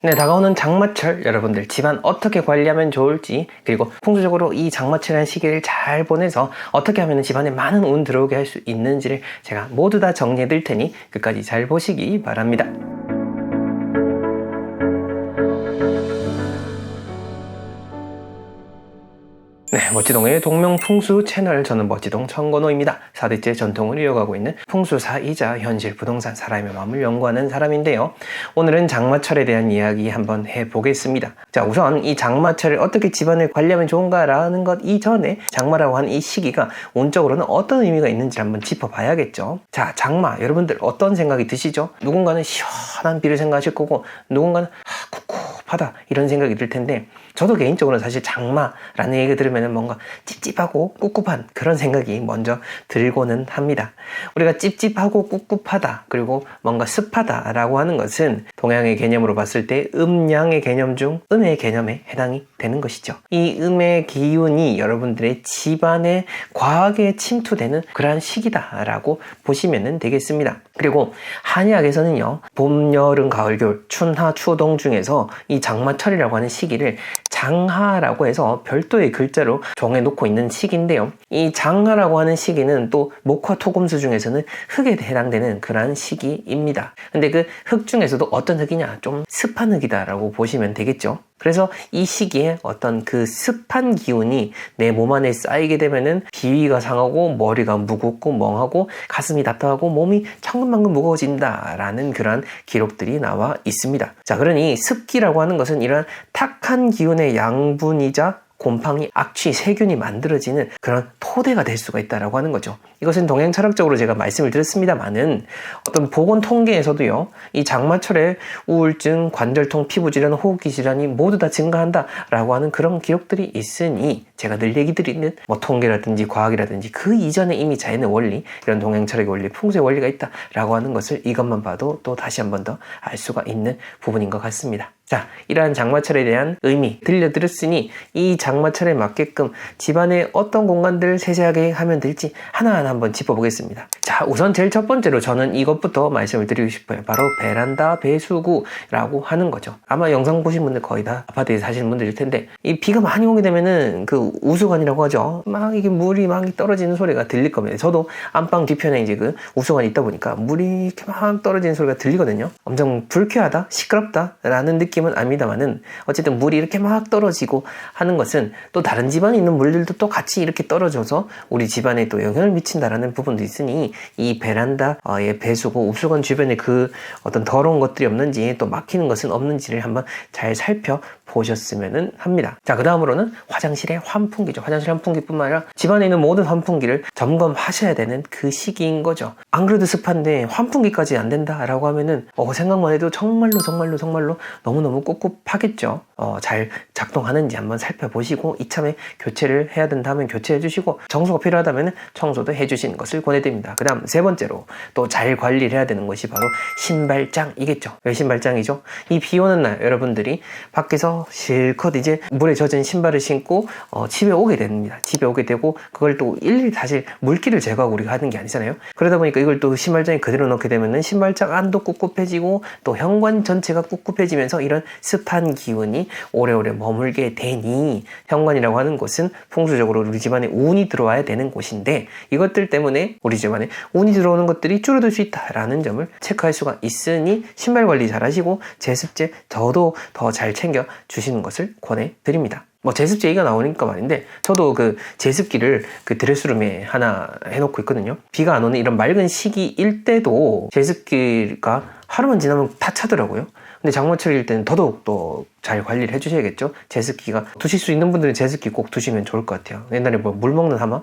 네, 다가오는 장마철 여러분들 집안 어떻게 관리하면 좋을지, 그리고 풍수적으로 이 장마철이라는 시기를 잘 보내서 어떻게 하면 집안에 많은 운 들어오게 할 수 있는지를 제가 모두 다 정리해 드릴 테니 끝까지 잘 보시기 바랍니다. 네, 멋지동의 동명풍수 채널, 저는 멋지동 정건호입니다. 4대째 전통을 이어가고 있는 풍수사이자 현실 부동산 사람의 마음을 연구하는 사람인데요. 오늘은 장마철에 대한 이야기 한번 해보겠습니다. 자, 우선 이 장마철을 어떻게 집안을 관리하면 좋은가라는 것 이전에 장마라고 하는 이 시기가 운적으로는 어떤 의미가 있는지 한번 짚어봐야겠죠. 자, 장마 여러분들 어떤 생각이 드시죠? 누군가는 시원한 비를 생각하실 거고, 누군가는 꿉꿉하다 이런 생각이 들 텐데, 저도 개인적으로는 사실 장마라는 얘기 들으면 뭔가 찝찝하고 꿉꿉한 그런 생각이 먼저 들고는 합니다. 우리가 찝찝하고 꿉꿉하다, 그리고 뭔가 습하다 라고 하는 것은 동양의 개념으로 봤을 때 음양의 개념 중 음의 개념에 해당이 되는 것이죠. 이 음의 기운이 여러분들의 집안에 과하게 침투되는 그러한 시기다 라고 보시면 되겠습니다. 그리고 한의학에서는요, 봄, 여름, 가을, 겨울, 춘하, 추동 중에서 이 장마철이라고 하는 시기를 장하라고 해서 별도의 글자로 정해놓고 있는 시기인데요. 이 장하라고 하는 시기는 또 목화 토금수 중에서는 흙에 해당되는 그러한 시기입니다. 근데 그 흙 중에서도 어떤 흙이냐? 좀 습한 흙이다라고 보시면 되겠죠. 그래서 이 시기에 어떤 그 습한 기운이 내 몸 안에 쌓이게 되면은 비위가 상하고 머리가 무겁고 멍하고 가슴이 답답하고 몸이 천근만근 무거워진다라는 그런 기록들이 나와 있습니다. 자, 그러니 습기라고 하는 것은 이런 탁한 기운의 양분이자 곰팡이, 악취, 세균이 만들어지는 그런 토대가 될 수가 있다라고 하는 거죠. 이것은 동양 철학적으로 제가 말씀을 드렸습니다만은, 어떤 보건 통계에서도요, 이 장마철에 우울증, 관절통, 피부질환, 호흡기 질환이 모두 다 증가한다라고 하는 그런 기록들이 있으니, 제가 늘 얘기 드리는 뭐 통계라든지 과학이라든지 그 이전에 이미 자연의 원리, 이런 동양 철학의 원리, 풍수의 원리가 있다라고 하는 것을 이것만 봐도 또 다시 한 번 더 알 수가 있는 부분인 것 같습니다. 자, 이러한 장마철에 대한 의미 들려드렸으니, 이 장마철에 맞게끔 집안에 어떤 공간들을 세세하게 하면 될지 하나하나 한번 짚어보겠습니다. 자, 우선 제일 첫 번째로 저는 이것부터 말씀을 드리고 싶어요. 바로 베란다 배수구라고 하는 거죠. 아마 영상 보신 분들 거의 다 아파트에 사시는 분들일 텐데, 이 비가 많이 오게 되면은 그 우수관이라고 하죠. 막 이게 물이 막 떨어지는 소리가 들릴 겁니다. 저도 안방 뒤편에 이제 그 우수관이 있다 보니까 물이 이렇게 막 떨어지는 소리가 들리거든요. 엄청 불쾌하다, 시끄럽다 라는 느낌은 압니다만은, 어쨌든 물이 이렇게 막 떨어지고 하는 것은 또 다른 집안에 있는 물들도 또 같이 이렇게 떨어져서 우리 집안에 또 영향을 미친다라는 부분도 있으니, 이 베란다의 배수구, 우수관 주변에 그 어떤 더러운 것들이 없는지, 또 막히는 것은 없는지를 한번 잘 살펴보셨으면 합니다. 자, 그 다음으로는 화장실의 환풍기죠. 화장실 환풍기뿐만 아니라 집안에 있는 모든 환풍기를 점검하셔야 되는 그 시기인 거죠. 안 그래도 습한데 환풍기까지 안 된다라고 하면은 생각만 해도 정말로 너무너무 꿉꿉하겠죠. 잘 작동하는지 한번 살펴보시고, 이참에 교체를 해야 된다면 교체해 주시고, 청소가 필요하다면 청소도 해주시는 것을 권해드립니다. 그 다음 세 번째로 또 잘 관리를 해야 되는 것이 바로 신발장이겠죠. 왜 신발장이죠? 이 비 오는 날 여러분들이 밖에서 실컷 이제 물에 젖은 신발을 신고 집에 오게 됩니다. 집에 오게 되고, 그걸 또 일일이 사실 물기를 제거하고 우리가 하는 게 아니잖아요. 그러다 보니까 이걸 또 신발장에 그대로 넣게 되면은 신발장 안도 꿉꿉해지고, 또 현관 전체가 꿉꿉해지면서 이런 습한 기운이 오래오래 머물게 되니, 현관이라고 하는 곳은 풍수적으로 우리 집안에 운이 들어와야 되는 곳인데, 이것들 때문에 우리 집안에 운이 들어오는 것들이 줄어들 수 있다라는 점을 체크할 수가 있으니, 신발 관리 잘 하시고 제습제 저도 더 잘 챙겨 주시는 것을 권해드립니다. 제습제 얘기가 나오니까 말인데, 저도 그 제습기를 그 드레스룸에 하나 해놓고 있거든요. 비가 안 오는 이런 맑은 시기일 때도 제습기가 하루만 지나면 다 차더라고요. 근데 장마철일 때는 더더욱 또 잘 관리를 해주셔야겠죠. 제습기가 두실 수 있는 분들은 제습기 꼭 두시면 좋을 것 같아요. 옛날에 물 먹는 하마?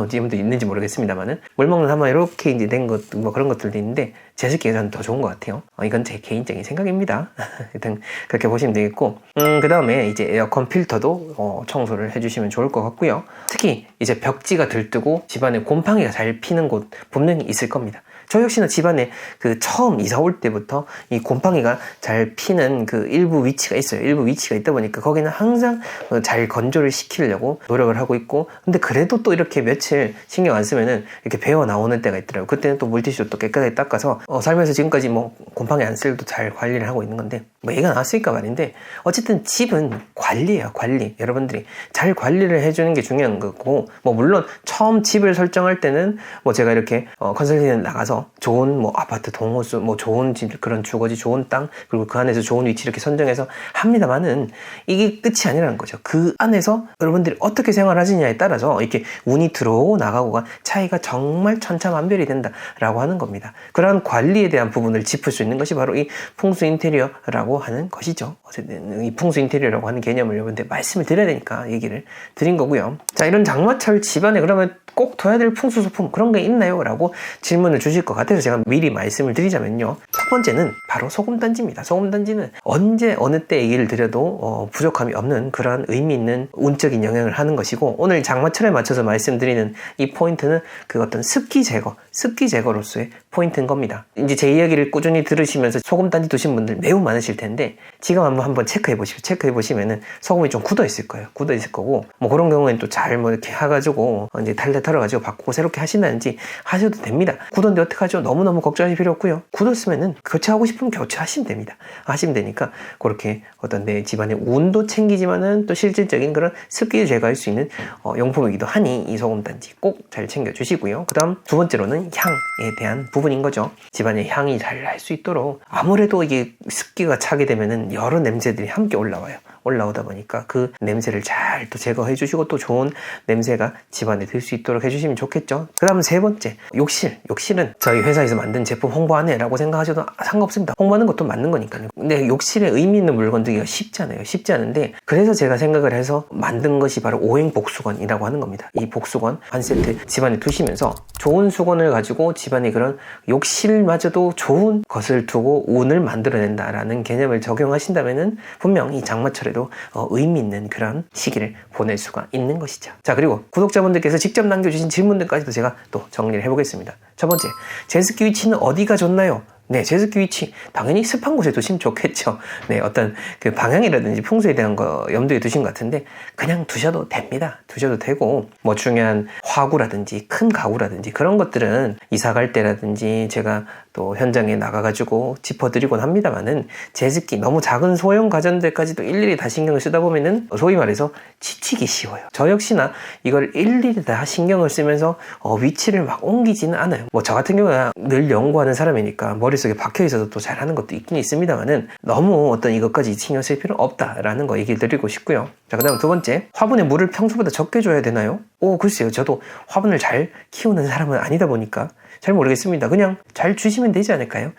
지금도 있는지 모르겠습니다만은, 물 먹는 하마 이렇게 이제 된 것, 그런 것들도 있는데, 제습기가 저는 더 좋은 것 같아요. 이건 제 개인적인 생각입니다. 일단 그렇게 보시면 되겠고, 그 다음에 이제 에어컨 필터도 청소를 해주시면 좋을 것 같고요. 특히 이제 벽지가 들뜨고 집안에 곰팡이가 잘 피는 곳 분명히 있을 겁니다. 저 역시나 집안에 그 처음 이사 올 때부터 이 곰팡이가 잘 피는 그 일부 위치가 있어요. 일부 위치가 있다 보니까 거기는 항상 잘 건조를 시키려고 노력을 하고 있고, 근데 그래도 또 이렇게 며칠 신경 안 쓰면은 이렇게 배어 나오는 때가 있더라고요. 그때는 또 물티슈로 또 깨끗하게 닦아서 살면서 지금까지 곰팡이 안 쓸도 잘 관리를 하고 있는 건데, 뭐 얘가 나왔으니까 말인데, 어쨌든 집은 관리예요, 관리. 여러분들이 잘 관리를 해주는 게 중요한 거고, 뭐 물론 처음 집을 설정할 때는 뭐 제가 이렇게 컨설팅에 나가서 좋은 뭐 아파트 동호수, 뭐 좋은 집, 그런 주거지, 좋은 땅, 그리고 그 안에서 좋은 위치 이렇게 선정해서 합니다만은, 이게 끝이 아니라는 거죠. 그 안에서 여러분들이 어떻게 생활하시냐에 따라서 이렇게 운이 들어오고 나가고가 차이가 정말 천차만별이 된다라고 하는 겁니다. 그런 관리에 대한 부분을 짚을 수 있는 것이 바로 이 풍수 인테리어라고 하는 것이죠. 어쨌든 이 풍수 인테리어라고 하는 개념을 여러분들 말씀을 드려야 되니까 얘기를 드린 거고요. 자, 이런 장마철 집안에 그러면 꼭 둬야 될 풍수 소품 그런 게 있나요? 라고 질문을 주실 것 같아서 제가 미리 말씀을 드리자면요, 첫 번째는 바로 소금단지입니다. 소금단지는 언제 어느 때 얘기를 드려도 부족함이 없는 그러한 의미 있는 운적인 영향을 하는 것이고, 오늘 장마철에 맞춰서 말씀드리는 이 포인트는 그 어떤 습기 제거로서의 포인트인 겁니다. 이제 제 이야기를 꾸준히 들으시면서 소금단지 두신 분들 매우 많으실 텐데, 지금 한번 체크해 보십시오. 체크해 보시면은 소금이 좀 굳어 있을 거예요. 굳어 있을 거고, 뭐 그런 경우에는 또 잘 뭐 이렇게 해가지고 이제 달달 털어가지고 바꾸고 새롭게 하신다든지 하셔도 됩니다. 굳었는데 어떡하죠? 너무너무 걱정하실 필요 없고요. 굳었으면은 교체하고 싶으면 교체하시면 됩니다. 하시면 되니까 그렇게 어떤 내 집안의 운도 챙기지만은 또 실질적인 그런 습기를 제거할 수 있는 용품이기도 하니 이 소금단지 꼭 잘 챙겨주시고요. 그 다음 두 번째로는 향에 대한 부분인 거죠. 집안의 향이 잘 날 수 있도록, 아무래도 이게 습기가 차게 되면은 여러 냄새들이 함께 올라오다 보니까 그 냄새를 잘 또 제거해 주시고 또 좋은 냄새가 집안에 들 수 있도록 해주시면 좋겠죠. 그 다음 세 번째, 욕실은 저희 회사에서 만든 제품 홍보하네 라고 생각하셔도 상관없습니다. 홍보하는 것도 맞는 거니까요. 근데 욕실에 의미 있는 물건 들기가 쉽지 않은데, 그래서 제가 생각을 해서 만든 것이 바로 오행 복수건이라고 하는 겁니다. 이 복수건 한 세트 집안에 두시면서 좋은 수건을 가지고 집안에 그런 욕실마저도 좋은 것을 두고 운을 만들어낸다라는 개념을 적용하신다면은 분명 이 장마철에도 의미 있는 그런 시기를 보낼 수가 있는 것이죠. 자, 그리고 구독자분들께서 직접 남겨주신 질문들까지도 제가 또 정리를 해보겠습니다. 첫 번째, 제습기 위치는 어디가 좋나요? 네, 제습기 위치 당연히 습한 곳에 두시면 좋겠죠. 네, 어떤 그 방향이라든지 풍수에 대한 거 염두에 두신 것 같은데 그냥 두셔도 됩니다. 두셔도 되고, 뭐 중요한 화구라든지 큰 가구라든지 그런 것들은 이사 갈 때라든지 제가 또 현장에 나가가지고 짚어드리곤 합니다만은, 제습기 너무 작은 소형 가전들까지도 일일이 다 신경을 쓰다 보면은 소위 말해서 지치기 쉬워요. 저 역시나 이걸 일일이 다 신경을 쓰면서 위치를 막 옮기지는 않아요. 뭐 저 같은 경우는 늘 연구하는 사람이니까 머릿속에 박혀있어서 또 잘하는 것도 있긴 있습니다만은, 너무 어떤 이것까지 신경 쓸 필요는 없다라는 거 얘기 드리고 싶고요. 자, 그 다음 두 번째, 화분에 물을 평소보다 적게 줘야 되나요? 글쎄요. 저도 화분을 잘 키우는 사람은 아니다 보니까 잘 모르겠습니다. 그냥 잘 주시면 되지 않을까요?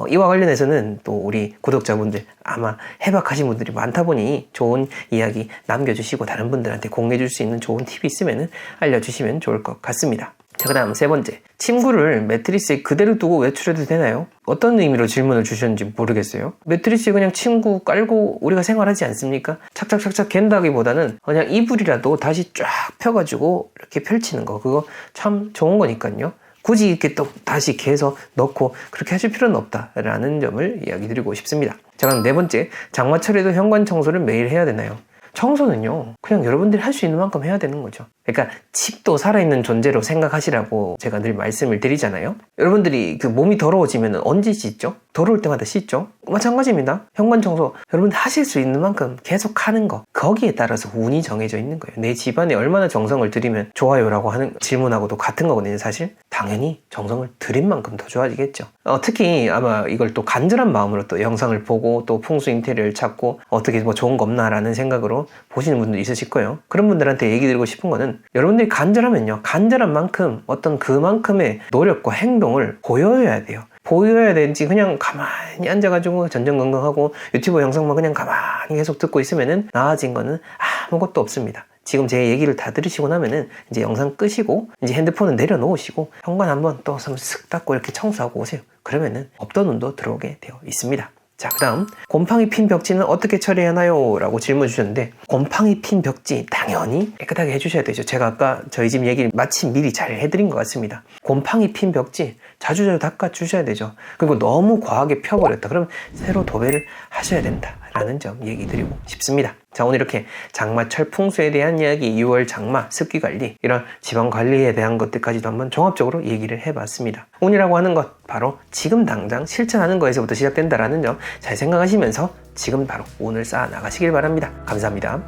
이와 관련해서는 또 우리 구독자분들 아마 해박하신 분들이 많다 보니 좋은 이야기 남겨주시고 다른 분들한테 공유해 줄 수 있는 좋은 팁이 있으면 알려주시면 좋을 것 같습니다. 자, 그 다음 세 번째, 침구를 매트리스에 그대로 두고 외출해도 되나요? 어떤 의미로 질문을 주셨는지 모르겠어요. 매트리스에 그냥 침구 깔고 우리가 생활하지 않습니까? 착착착착 갠다기보다는 그냥 이불이라도 다시 쫙 펴가지고 이렇게 펼치는 거, 그거 참 좋은 거니까요. 굳이 이렇게 또 다시 개서 넣고 그렇게 하실 필요는 없다라는 점을 이야기 드리고 싶습니다. 자, 그럼 네 번째, 장마철에도 현관 청소를 매일 해야 되나요? 청소는요, 그냥 여러분들이 할 수 있는 만큼 해야 되는 거죠. 그러니까 집도 살아있는 존재로 생각하시라고 제가 늘 말씀을 드리잖아요. 여러분들이 그 몸이 더러워지면 언제 씻죠? 더러울 때마다 씻죠? 마찬가지입니다. 현관 청소 여러분 하실 수 있는 만큼 계속 하는 거, 거기에 따라서 운이 정해져 있는 거예요. 내 집안에 얼마나 정성을 들이면 좋아요라고 하는 질문하고도 같은 거거든요. 사실 당연히 정성을 들인 만큼 더 좋아지겠죠. 특히 아마 이걸 또 간절한 마음으로 또 영상을 보고 또 풍수 인테리어를 찾고 어떻게 뭐 좋은 거 없나라는 생각으로 보시는 분도 있으실 거예요. 그런 분들한테 얘기 드리고 싶은 거는, 여러분들이 간절하면요, 간절한 만큼 어떤 그만큼의 노력과 행동을 보여야 돼요. 보여야 되는지 그냥 가만히 앉아가지고 전전긍긍하고 유튜브 영상만 그냥 가만히 계속 듣고 있으면은 나아진 거는 아무것도 없습니다. 지금 제 얘기를 다 들으시고 나면은 이제 영상 끄시고 이제 핸드폰은 내려놓으시고 현관 한번 또 쓱 닦고 이렇게 청소하고 오세요. 그러면은 없던 운도 들어오게 되어 있습니다. 자, 그 다음, 곰팡이 핀 벽지는 어떻게 처리하나요? 라고 질문 주셨는데, 곰팡이 핀 벽지 당연히 깨끗하게 해주셔야 되죠. 제가 아까 저희 집 얘기를 마침 미리 잘 해드린 것 같습니다. 곰팡이 핀 벽지 자주자주 닦아주셔야 되죠. 그리고 너무 과하게 펴버렸다 그럼 새로 도배를 하셔야 된다 라는 점 얘기 드리고 싶습니다. 자, 오늘 이렇게 장마철 풍수에 대한 이야기, 6월 장마, 습기관리, 이런 지방관리에 대한 것들까지도 한번 종합적으로 얘기를 해봤습니다. 운이라고 하는 것, 바로 지금 당장 실천하는 거에서부터 시작된다라는 점 잘 생각하시면서 지금 바로 운을 쌓아 나가시길 바랍니다. 감사합니다.